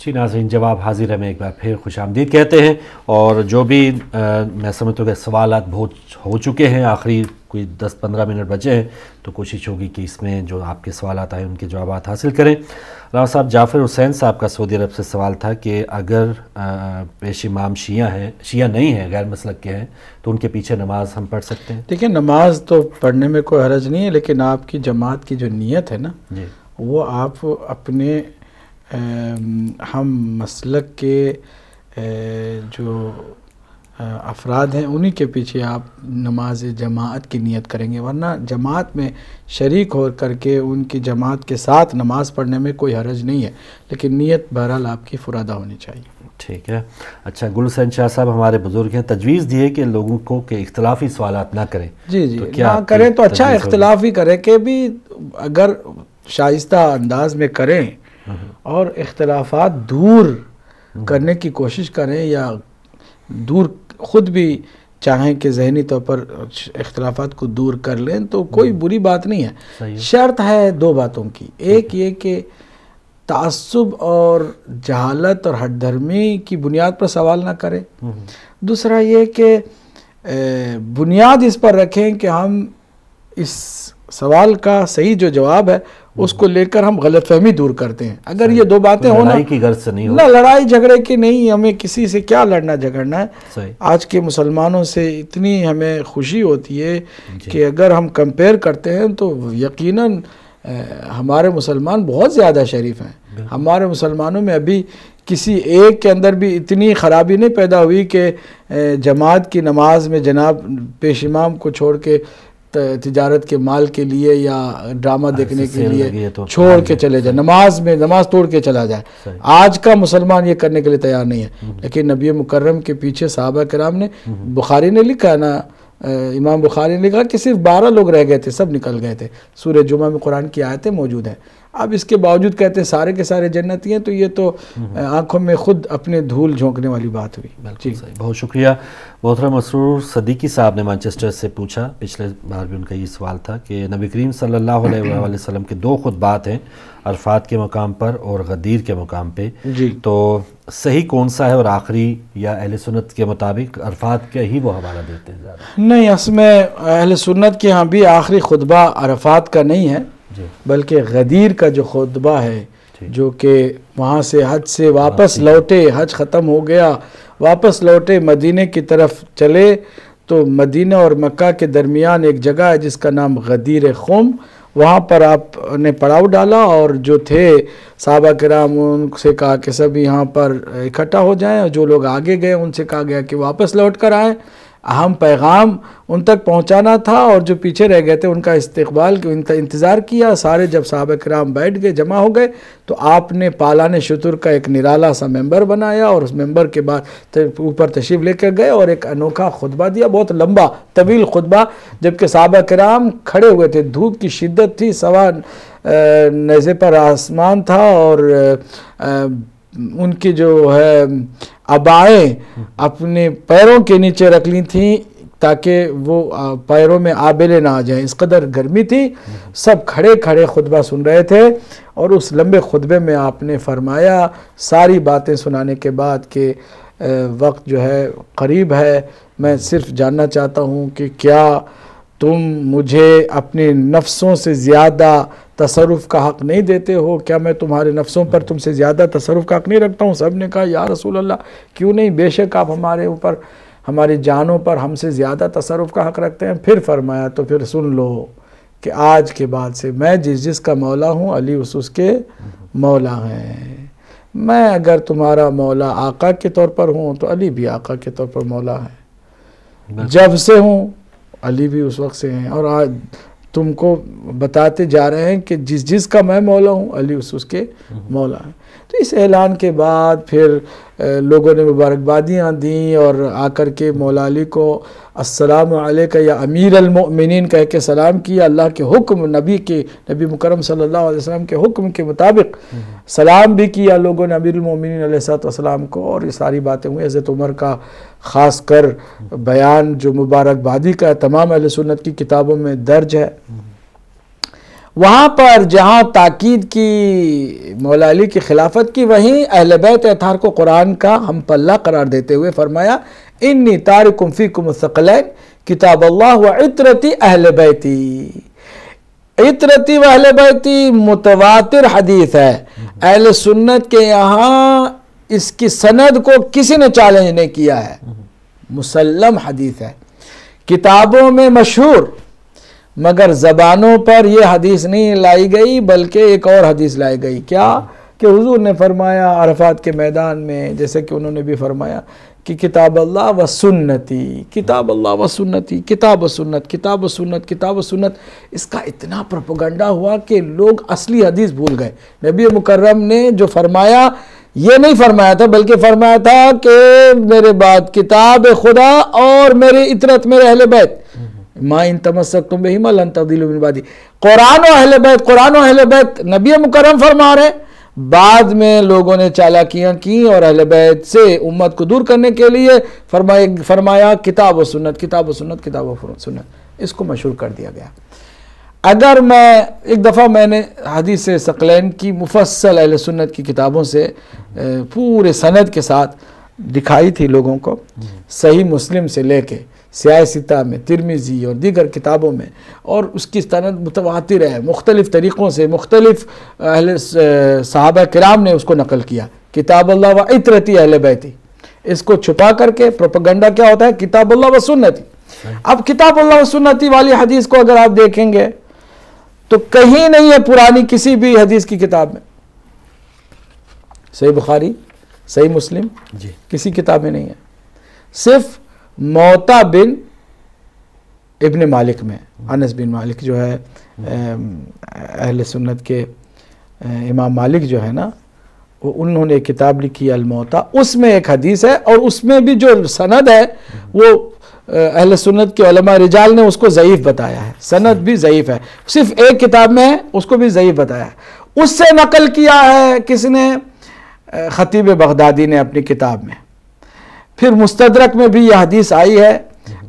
جی ناظرین، جواب حاضر ہے میں ایک بار پھر خوش آمدید کہتے ہیں، اور جو بھی میں سمجھتا ہوں کہ سوالات بہت ہو چکے ہیں، آخری کوئی 10-15 منٹ بچے ہیں، تو کوشش ہوگی کہ اس میں جو آپ کے سوالات آئے ان کے جوابات حاصل کریں۔ رانا صاحب، جعفر حسین صاحب کا سعودی عرب سے سوال تھا کہ اگر پیش امام شیعہ نہیں ہیں، غیر مسلک کے ہیں، تو ان کے پیچھے نماز ہم پڑھ سکتے ہیں؟ دیکھیں، نماز تو پڑھنے میں کوئی حرج نہیں ہے، لیکن آپ کی جماعت کی جو نیت ہے نا، جی، وہ آپ اپنے ہم مسلک کے جو افراد ہیں انہی کے پیچھے آپ نماز جماعت کی نیت کریں گے، ورنہ جماعت میں شریک ہو کر کے ان کی جماعت کے ساتھ نماز پڑھنے میں کوئی حرج نہیں ہے، لیکن نیت بہرحال آپ کی فرادہ ہونی چاہیے۔ ٹھیک ہے۔ اچھا، گل حسین شاہ صاحب ہمارے بزرگ ہیں، تجویز دیے کہ لوگوں کو کہ اختلافی سوالات نہ کریں۔ جی نہ کریں تو اچھا، اختلاف ہی کریں، کہ بھی اگر شائستہ انداز میں کریں اور اختلافات دور کرنے کی کوشش کریں، یا دور خود بھی چاہیں کہ ذہنی طور پر اختلافات کو دور کر لیں، تو کوئی بری بات نہیں ہے۔ شرط ہے دو باتوں کی، ایک یہ کہ تعصب اور جہالت اور ہٹ دھرمی کی بنیاد پر سوال نہ کریں، دوسرا یہ کہ بنیاد اس پر رکھیں کہ ہم اس سوال کا صحیح جو جواب ہے اس کو لے کر ہم غلط فہمی دور کرتے ہیں۔ اگر یہ دو باتیں ہونا، لڑائی کی غرض سے نہیں نہ لڑائی جھگڑے کی نہیں، ہمیں کسی سے کیا لڑنا جھگڑنا ہے۔ آج کے مسلمانوں سے اتنی ہمیں خوشی ہوتی ہے کہ اگر ہم کمپیئر کرتے ہیں تو یقیناً ہمارے مسلمان بہت زیادہ شریف ہیں۔ ہمارے مسلمانوں میں ابھی کسی ایک کے اندر بھی اتنی خرابی نہیں پیدا ہوئی کہ جماعت کی نماز میں جناب پیش امام کو چھوڑ کے تجارت کے مال کے لیے یا ڈرامہ دیکھنے کے لیے چھوڑ کے چلے جائے، نماز توڑ کے چلا جائے۔ آج کا مسلمان یہ کرنے کے لیے تیار نہیں ہے، لیکن نبی مکرم کے پیچھے صحابہ کرام نے، بخاری نے لکھا ہے نا، امام بخاری نے لکھا کہ صرف 12 لوگ رہ گئے تھے، سب نکل گئے تھے۔ سورہ جمعہ میں قرآن کی آیتیں موجود ہیں، اب اس کے باوجود کہتے ہیں سارے کے سارے جنتی ہیں، تو یہ تو آنکھوں میں خود اپنے دھول جھونکنے والی بات ہوئی۔ بالکل صحیح، بہت شکریہ۔ محترم مسرور صدیقی صاحب نے مانچسٹر سے پوچھا، پچھلے بار بھی ان کا یہ سوال تھا کہ نبی کریم صلی اللہ علیہ وآلہ وسلم کے 2 خطبات ہیں، عرفات کے مقام پر اور غدیر کے مقام پہ، تو صحیح کون سا ہے؟ اور آخری یا اہل سنت کے مطابق عرفات کا ہی وہ حوالہ دیتے ہیں زیادہ؟ نہیں، اس میں اہل سنت کے ہاں بھی آخری خطبہ عرفات کا نہیں ہے، بلکہ غدیر کا جو خطبہ ہے، جو کہ وہاں سے حج سے واپس لوٹے، حج ختم ہو گیا، واپس لوٹے، مدینے کی طرف چلے، تو مدینہ اور مکہ کے درمیان ایک جگہ ہے جس کا نام غدیر خم، وہاں پر آپ نے پڑاؤ ڈالا، اور جو تھے صحابہ کرام ان سے کہا کہ سب یہاں پر اکٹھا ہو جائیں، اور جو لوگ آگے گئے ان سے کہا گیا کہ واپس لوٹ کر آئیں، اہم پیغام ان تک پہنچانا تھا، اور جو پیچھے رہ گئے تھے ان کا استقبال انتظار کیا۔ سارے جب صحابہ کرام بیٹھ گئے، جمع ہو گئے، تو آپ نے پالان شتر کا ایک نرالا سا ممبر بنایا، اور اس ممبر کے بعد اوپر تشریف لے کر گئے اور ایک انوکھا خطبہ دیا، بہت لمبا طویل خطبہ، جبکہ صحابہ کرام کھڑے ہوئے تھے، دھوپ کی شدت تھی، سوا نیزے پر آسمان تھا، اور ان کی جو ہے عبائیں اپنے پیروں کے نیچے رکھ لی تھیں تاکہ وہ پیروں میں آبلے نہ آ جائیں، اس قدر گرمی تھی۔ سب کھڑے کھڑے خطبہ سن رہے تھے، اور اس لمبے خطبے میں آپ نے فرمایا ساری باتیں سنانے کے بعد کہ وقت جو ہے قریب ہے، میں صرف جاننا چاہتا ہوں کہ کیا تم مجھے اپنے نفسوں سے زیادہ تصرف کا حق نہیں دیتے ہو؟ کیا میں تمہارے نفسوں پر تم سے زیادہ تصرف کا حق نہیں رکھتا ہوں؟ سب نے کہا یا رسول اللہ کیوں نہیں، بے شک آپ ہمارے اوپر، ہماری جانوں پر ہم سے زیادہ تصرف کا حق رکھتے ہیں۔ پھر فرمایا تو پھر سن لو کہ آج کے بعد سے میں جس کا مولا ہوں، علی اس کے مولا ہیں، میں اگر تمہارا مولا آقا کے طور پر ہوں تو علی بھی آقا کے طور پر مولا ہے، جب سے ہوں علی بھی اس وقت سے ہیں، اور آج تم کو بتاتے جا رہے ہیں کہ جس کا میں مولا ہوں، علی اس کے مولا ہیں۔ تو اس اعلان کے بعد پھر لوگوں نے مبارکبادیاں دیں، اور آ کر کے مولا علی کو السلام علیکہ یا امیر المؤمنین کہہ کے سلام کیا، اللہ کے حکم، نبی مکرم صلی اللہ علیہ وسلم کے حکم کے مطابق سلام بھی کیا لوگوں نے امیر المؤمنین علیہ السلام کو، اور یہ ساری باتیں ہوئی۔ حضرت عمر کا خاص کر بیان جو مبارکبادی کا تمام اہل سنت کی کتابوں میں درج ہے، وہاں پر جہاں تاکید کی مولا علی کی خلافت کی، وہیں اہل بیت اطہار کو قرآن کا ہم پلہ قرار دیتے ہوئے فرمایا انی تارکم فیکم الثقلین کتاب اللہ و عطرتی اہل بیتی۔ عطرتی و اہل بیتی متواتر حدیث ہے، اہل سنت کے یہاں اس کی سند کو کسی نے چیلنج نہیں کیا ہے، مسلم حدیث ہے، کتابوں میں مشہور، مگر زبانوں پر یہ حدیث نہیں لائی گئی بلکہ ایک اور حدیث لائی گئی، کیا کہ حضور نے فرمایا عرفات کے میدان میں، جیسے کہ انہوں نے بھی فرمایا کہ کتاب اللہ و سنتی، کتاب اللہ و سنتی، کتاب و سنت، کتاب و سنت، کتاب و سنت۔ اس کا اتنا پروپیگنڈا ہوا کہ لوگ اصلی حدیث بھول گئے۔ نبی مکرم نے جو فرمایا یہ نہیں فرمایا تھا بلکہ فرمایا تھا کہ میرے بعد کتاب خدا اور میری عطرت میرے اہل بیت، ما ان تمسکتم بہما لن تضلوا من بعدی، قرآن و اہل بیت، قرآن و اہل بیت نبی مکرم فرما رہے۔ بعد میں لوگوں نے چالاکیاں کی اور اہل بیت سے امت کو دور کرنے کے لیے فرمایا کتاب و سنت، کتاب و سنت، کتاب و سنت، اس کو مشہور کر دیا گیا۔ اگر میں ایک دفعہ میں نے حدیث ثقلین کی مفصل اہل سنت کی کتابوں سے پورے سند کے ساتھ دکھائی تھی لوگوں کو، صحیح مسلم سے لے کے سیاہ ستہ میں، ترمذی اور دیگر کتابوں میں، اور اس کی سند متواتر ہے، مختلف طریقوں سے مختلف اہل صحابہ کرام نے اس کو نقل کیا، کتاب اللہ و عطرتی اہل بیتی۔ اس کو چھپا کر کے پروپیگنڈا کیا ہوتا ہے، کتاب اللہ و سنتی۔ اب کتاب اللہ و سنتی والی حدیث کو اگر آپ دیکھیں گے تو کہیں نہیں ہے پرانی کسی بھی حدیث کی کتاب میں، صحیح بخاری، صحیح مسلم، کسی کتاب میں نہیں ہے، صرف موطا بن ابن مالک میں، انس بن مالک جو ہے اہل سنت کے امام مالک جو ہے نا، انہوں نے ایک کتاب لکھی الموطا، اس میں ایک حدیث ہے اور اس میں بھی جو سند ہے وہ اہل سنت کے علماء رجال نے اس کو ضعیف بتایا ہے، سند بھی ضعیف ہے، صرف ایک کتاب میں ہے اس کو بھی ضعیف بتایا ہے۔ اس سے نقل کیا ہے کس نے، خطیب بغدادی نے اپنی کتاب میں۔ پھر مستدرک میں بھی یہ حدیث آئی ہے،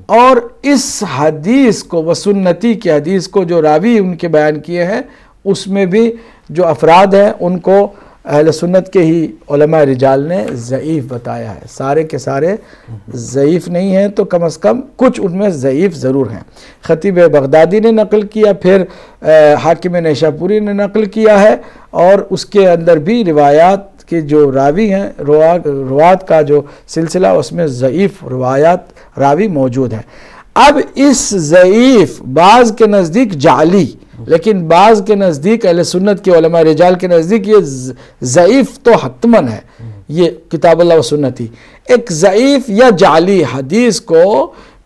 اور اس حدیث کو و سنتی کی حدیث کو جو راوی ان کے بیان کیے ہیں اس میں بھی جو افراد ہیں ان کو اہل سنت کے ہی علماء رجال نے ضعیف بتایا ہے، سارے کے سارے ضعیف نہیں ہیں تو کم از کم کچھ ان میں ضعیف ضرور ہیں۔ خطیب بغدادی نے نقل کیا، پھر حاکم نیشاپوری نے نقل کیا ہے، اور اس کے اندر بھی روایات کہ جو راوی ہیں، روات کا جو سلسلہ اس میں ضعیف روایات راوی موجود ہیں۔ اب اس ضعیف بعض کے نزدیک جعلی، لیکن بعض کے نزدیک اہل سنت کے علماء رجال کے نزدیک یہ ضعیف تو حتماً ہے، یہ کتاب اللہ و سنتی۔ ایک ضعیف یا جعلی حدیث کو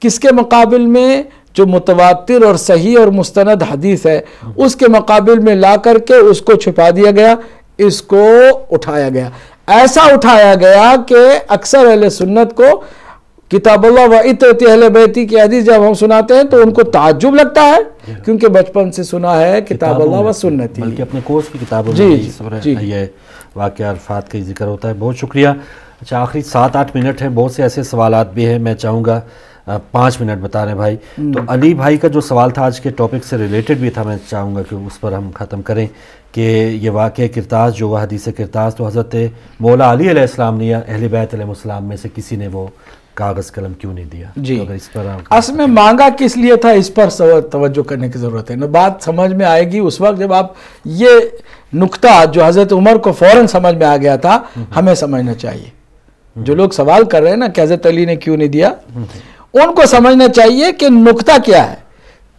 کس کے مقابل میں، جو متواتر اور صحیح اور مستند حدیث ہے اس کے مقابل میں لا کر کے اس کو چھپا دیا گیا، اس کو اٹھایا گیا، ایسا اٹھایا گیا کہ اکثر اہل سنت کو کتاب اللہ و عطرتی اہل بیتی کی حدیث جب ہم سناتے ہیں تو ان کو تعجب لگتا ہے، کیونکہ بچپن سے سنا ہے کتاب اللہ و سنتی، بلکہ اپنے کورس کی کتابوں میں یہ واقعہ عرفات کا ذکر ہوتا ہے۔ بہت شکریہ۔ اچھا، آخری 7-8 منٹ ہیں، بہت سے ایسے سوالات بھی ہیں، میں چاہوں گا 5 منٹ بتا رہے ہیں بھائی۔ تو علی بھائی کا جو سوال تھا آج کے ٹاپک سے ریلیٹڈ بھی تھا، میں چاہوں گا کہ اس پر ہم ختم کریں کہ یہ واقعہ کرتاز جو وہ حدیث کرتاز تو حضرت مولا علی علیہ السلام نے یا اہل بیت علیہ السلام میں سے کسی نے وہ کاغذ قلم کیوں نہیں دیا؟ جی، اگر اس پر اصل میں مانگا کس لیے تھا اس پر توجہ کرنے کی ضرورت ہے نا، بات سمجھ میں آئے گی اس وقت جب آپ یہ نقطہ جو حضرت عمر کو فوراً سمجھ میں آ گیا تھا، ہمیں سمجھنا چاہیے۔ جو لوگ سوال کر رہے ہیں نا کہ حضرت علی نے کیوں نہیں دیا، ان کو سمجھنا چاہیے کہ نقطہ کیا ہے،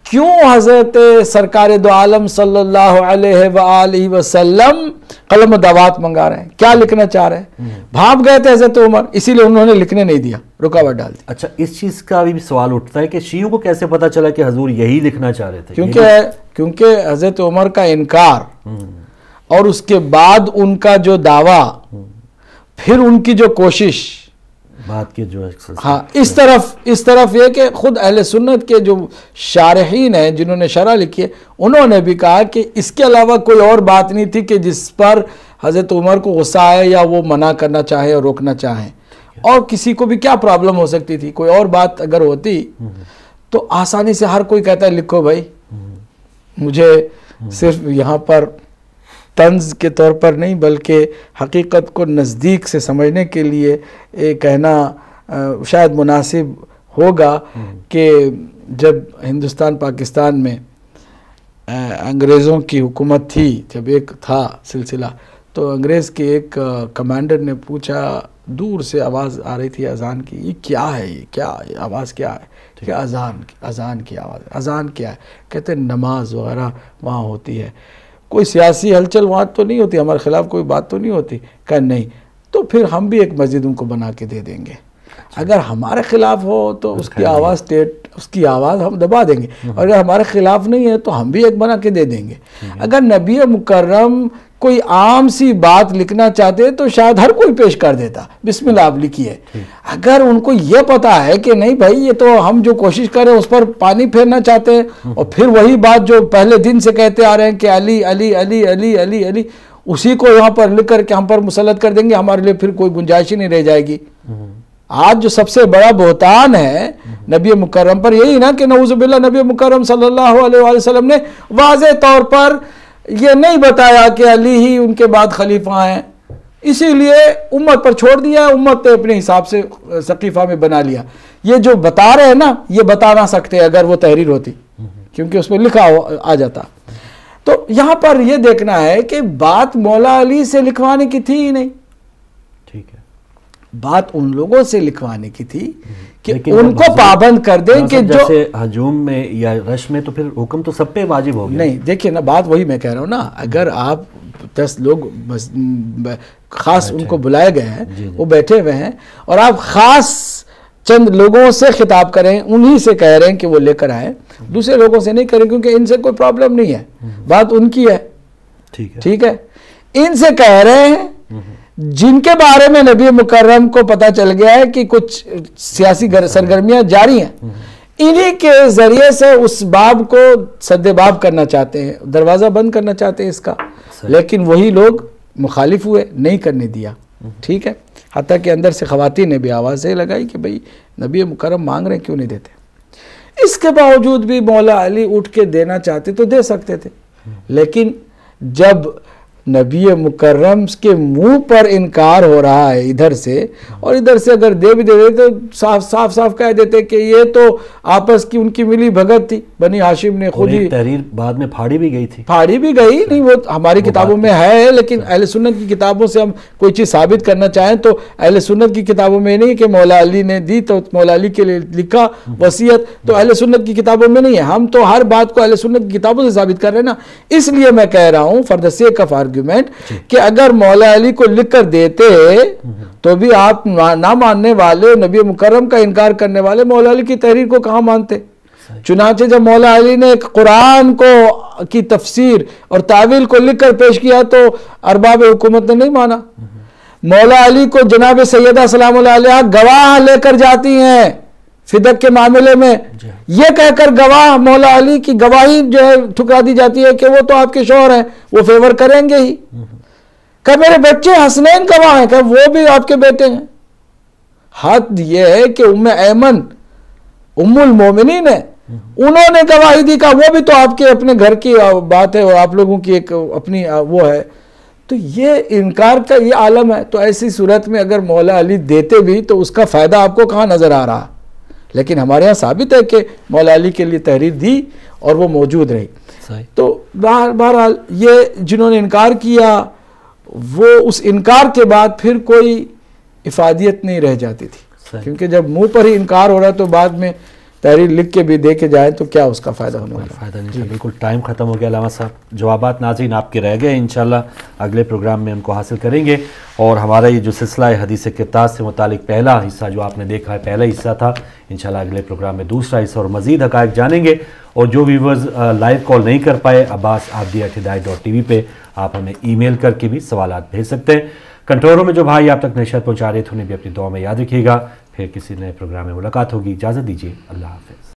کیوں حضرت سرکار دو عالم صلی اللہ علیہ وآلہ وسلم قلم و دوات منگا رہے ہیں، کیا لکھنا چاہ رہے ہیں؟ بھاپ گئے تھے حضرت عمر، اسی لیے انہوں نے لکھنے نہیں دیا، رکاوٹ ڈال دی۔ اچھا، اس چیز کا بھی سوال اٹھتا ہے کہ شیعوں کو کیسے پتا چلا کہ حضور یہی لکھنا چاہ رہے تھے؟ کیونکہ حضرت عمر کا انکار اور اس کے بعد ان کا جو دعویٰ، پھر ان کی جو کوشش، بات کے جو ہاں، اس طرف یہ کہ خود اہل سنت کے جو شارحین ہیں جنہوں نے شرح لکھی ہے، انہوں نے بھی کہا کہ اس کے علاوہ کوئی اور بات نہیں تھی کہ جس پر حضرت عمر کو غصہ آئے یا وہ منع کرنا چاہے اور روکنا چاہیں، اور کسی کو بھی کیا پرابلم ہو سکتی تھی؟ کوئی اور بات اگر ہوتی تو آسانی سے ہر کوئی کہتا ہے لکھو بھائی، مجھے صرف یہاں پر طنز کے طور پر نہیں بلکہ حقیقت کو نزدیک سے سمجھنے کے لیے یہ کہنا شاید مناسب ہوگا کہ جب ہندوستان پاکستان میں انگریزوں کی حکومت تھی، جب ایک تھا سلسلہ، تو انگریز کے ایک کمانڈر نے پوچھا، دور سے آواز آ رہی تھی اذان کی، یہ کیا ہے، یہ کیا آواز کیا ہے؟ کہ اذان کی آواز، اذان کیا ہے؟ کہتے ہیں نماز وغیرہ وہاں ہوتی ہے، کوئی سیاسی ہلچل وہاں تو نہیں ہوتی، ہمارے خلاف کوئی بات تو نہیں ہوتی؟ کہ نہیں، تو پھر ہم بھی ایک مسجد ان کو بنا کے دے دیں گے، اگر ہمارے خلاف ہو تو اس کی آواز ہم دبا دیں گے، اور اگر ہمارے خلاف نہیں ہے تو ہم بھی ایک بنا کے دے دیں گے۔ اگر نبی مکرم کوئی عام سی بات لکھنا چاہتے تو شاید ہر کوئی پیش کر دیتا، بسم اللہ آپ لکھیے۔ اگر ان کو یہ پتا ہے کہ نہیں بھائی یہ تو ہم جو کوشش کریں اس پر پانی پھیرنا چاہتے ہیں، اور پھر وہی بات جو پہلے دن سے کہتے آ رہے ہیں کہ علی علی علی علی علی علی، اسی کو یہاں پر لکھ کر کے ہم پر مسلط کر دیں گے، ہمارے لیے پھر کوئی گنجائش ہی نہیں رہ جائے گی۔ آج جو سب سے بڑا بہتان ہے نبی مکرم پر یہی نا کہ نعوذ باللہ نبی مکرم صلی اللہ علیہ وآلہ وسلم نے واضح طور پر یہ نہیں بتایا کہ علی ہی ان کے بعد خلیفہ ہیں، اسی لیے امت پر چھوڑ دیا، امت نے اپنے حساب سے سقیفہ میں بنا لیا۔ یہ جو بتا رہے ہیں نا، یہ بتا نہ سکتے اگر وہ تحریر ہوتی، کیونکہ اس میں لکھا آ جاتا۔ تو یہاں پر یہ دیکھنا ہے کہ بات مولا علی سے لکھوانے کی تھی ہی نہیں، بات ان لوگوں سے لکھوانے کی تھی کہ ان کو پابند کر دیں کہ جو ہجوم میں یا رش میں، تو پھر حکم تو سب پہ واجب ہو گیا۔ نہیں دیکھیں نا، بات وہی میں کہہ رہا ہوں نا، اگر آپ 10 لوگ خاص ان کو بلائے گئے ہیں، وہ بیٹھے ہوئے ہیں، اور آپ خاص چند لوگوں سے خطاب کریں، انہی سے کہہ رہے ہیں کہ وہ لے کر آئیں، دوسرے لوگوں سے نہیں کریں کیونکہ ان سے کوئی پرابلم نہیں ہے، بات ان کی ہے، ٹھیک ہے، ان سے کہہ رہے ہیں جن کے بارے میں نبی مکرم کو پتا چل گیا ہے کہ کچھ سیاسی سرگرمیاں جاری ہیں، انہی کے ذریعے سے اس باب کو سد باب کرنا چاہتے ہیں، دروازہ بند کرنا چاہتے ہیں اس کا، لیکن وہی لوگ مخالف ہوئے، نہیں کرنے دیا، ٹھیک ہے، حتیٰ کہ اندر سے خواتین نے بھی آوازیں لگائی کہ بھئی نبی مکرم مانگ رہے ہیں کیوں نہیں دیتے۔ اس کے باوجود بھی مولا علی اٹھ کے دینا چاہتے تو دے سکتے تھے، لیکن جب نبی مکرم کے منہ پر انکار ہو رہا ہے ادھر سے، اور ادھر سے اگر دے بھی دے تو صاف کہہ دیتے کہ یہ تو آپس کی ان کی ملی بھگت تھی، بنی ہاشم نے خود ہی تحریر بعد میں پھاڑی بھی گئی تھی، پھاڑی بھی گئی نہیں، وہ ہماری کتابوں میں ہے، لیکن اہل سنت کی کتابوں سے ہم کوئی چیز ثابت کرنا چاہیں تو اہل سنت کی کتابوں میں نہیں کہ مولا علی نے دی تو مولا علی کے لیے لکھا وصیت، تو اہل سنت کی کتابوں میں نہیں ہے، ہم تو ہر بات کو اہل سنت کی کتابوں سے ثابت کر رہے ہیں نا۔ اس لیے میں کہہ رہا ہوں for the sake of argument کہ اگر مولا علی کو لکھ کر دیتے تو بھی آپ نہ ماننے والے، نبی مکرم کا انکار کرنے والے مولا علی کی تحریر کو کہاں مانتے؟ چنانچہ جب مولا علی نے قرآن کو کی تفسیر اور تعویل کو لکھ کر پیش کیا تو ارباب حکومت نے نہیں مانا۔ مولا علی کو جناب سیدہ سلام اللہ علیہ گواہ لے کر جاتی ہیں فدق کے معاملے میں، یہ کہہ کر گواہ مولا علی کی گواہی جو ہے ٹھکرا دی جاتی ہے کہ وہ تو آپ کے شوہر ہیں، وہ فیور کریں گے ہی، کہ میرے بچے حسنین گواہ ہیں، کہ وہ بھی آپ کے بیٹے ہیں۔ حد یہ ہے کہ ام ایمن ام المومنین ہے، انہوں نے گواہی دی کہ وہ بھی تو آپ کے اپنے گھر کی بات ہے اور آپ لوگوں کی ایک اپنی وہ ہے، تو یہ انکار کا یہ عالم ہے۔ تو ایسی صورت میں اگر مولا علی دیتے بھی تو اس کا فائدہ آپ کو کہاں نظر آ رہا؟ لیکن ہمارے ہاں ثابت ہے کہ مولا علی کے لیے تحریر دی اور وہ موجود رہی۔ تو بہرحال یہ جنہوں نے انکار کیا، وہ اس انکار کے بعد پھر کوئی افادیت نہیں رہ جاتی تھی، کیونکہ جب منہ پر ہی انکار ہو رہا تو بعد میں تحریر لکھ کے بھی دے کے جائیں تو کیا اس کا فائدہ ہونے والا؟ فائدہ نہیں۔ بالکل ٹائم ختم ہو گیا علامہ صاحب، جوابات ناظرین آپ کے رہ گئے، انشاءاللہ اگلے پروگرام میں ان کو حاصل کریں گے، اور ہمارا یہ جو سلسلہ ہے حدیث کرتاز سے متعلق پہلا حصہ جو آپ نے دیکھا ہے، پہلا حصہ تھا، انشاءاللہ اگلے پروگرام میں دوسرا حصہ اور مزید حقائق جانیں گے۔ اور جو ویورز لائیو کال نہیں کر پائے، abbas@hidayat.tv پہ آپ ہمیں ای میل کر کے بھی سوالات بھیج سکتے ہیں۔ کنٹرولوں میں جو بھائی آپ تک نشریات پہنچا رہے تھے انہیں بھی اپنی دعا میں یاد رکھیے گا۔ پھر کسی نئے پروگرام میں ملاقات ہوگی، اجازت دیجیے، اللہ حافظ۔